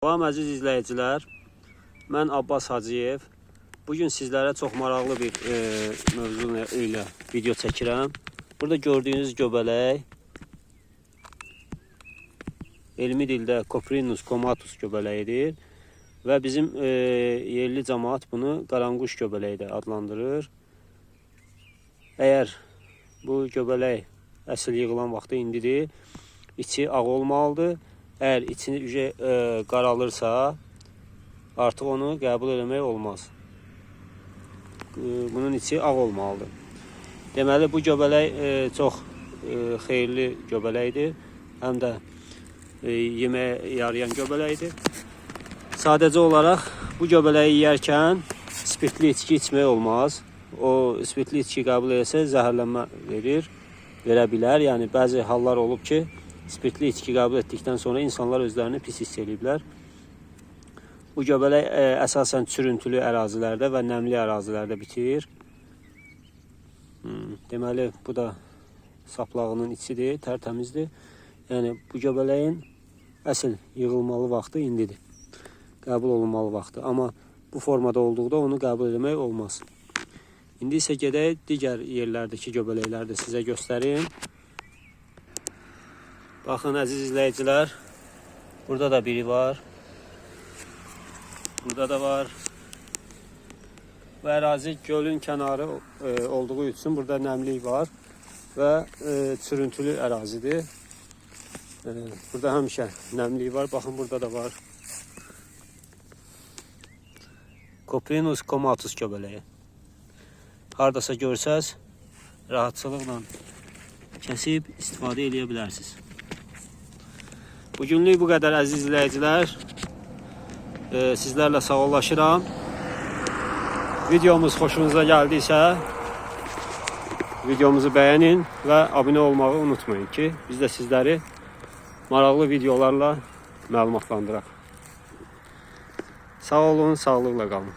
Salam əziz izləyicilər, mən Abbas Hacıyev. Bugün sizlərə çox maraqlı bir mövzu ilə video çəkirəm. Burada gördüyünüz göbələk elmi dildə Coprinus comatus göbələyidir və bizim yerli cəmaət bunu qaranquş göbələyi də adlandırır. Əgər bu göbələk əsl yığılan vaxtı indidir, içi ağ olmalıdır. Eğer içini qaralırsa, artıq onu qəbul etmək olmaz. Bunun içi ağ olmalıdır. Deməli, bu göbələk çox xeyirli göbələkdir. Həm də yeməyə yarayan göbələkdir. Sadəcə olaraq bu göbələyi yeyərkən spirtli içki içmək olmaz. O spirtli içki qəbul etsə zəhərlənmə verə bilər. Yəni bəzi hallar olub ki, spirtli içki qəbul etdikdən sonra insanlar özlərini pis hiss ediblər. Bu göbələk əsasən çürüntülü ərazilərdə və nəmli ərazilərdə bitir. Deməli, bu da saplağının içidir, tərtəmizdir. Yəni, bu göbələyin əsl yığılmalı vaxtı indidir. Qəbul olunmalı vaxtı. Amma bu formada olduqda onu qəbul etmək olmaz. İndi isə gedək digər yerlərdəki göbələkləri də sizə göstərim. Baxın əziz izləyicilər, burada da biri var. Burada da var. Bu ərazi gölün kənarı olduğu üçün burada nəmlik var və çürüntülü ərazidir. Burada həmişə nəmlik var. Baxın burada da var. Coprinus comatus göbələyi. Hardasa görsəz, rahatçılıqla kəsib istifadə edə bilərsiniz. Bugünlük bu qədər əziz izləyicilər. Sizlərlə sağollaşıram. Videomuz xoşunuza gəldiysə videomuzu bəyənin və abunə olmağı unutmayın ki, biz də sizləri maraqlı videolarla məlumatlandıraq. Sağ olun, sağlıqla qalın.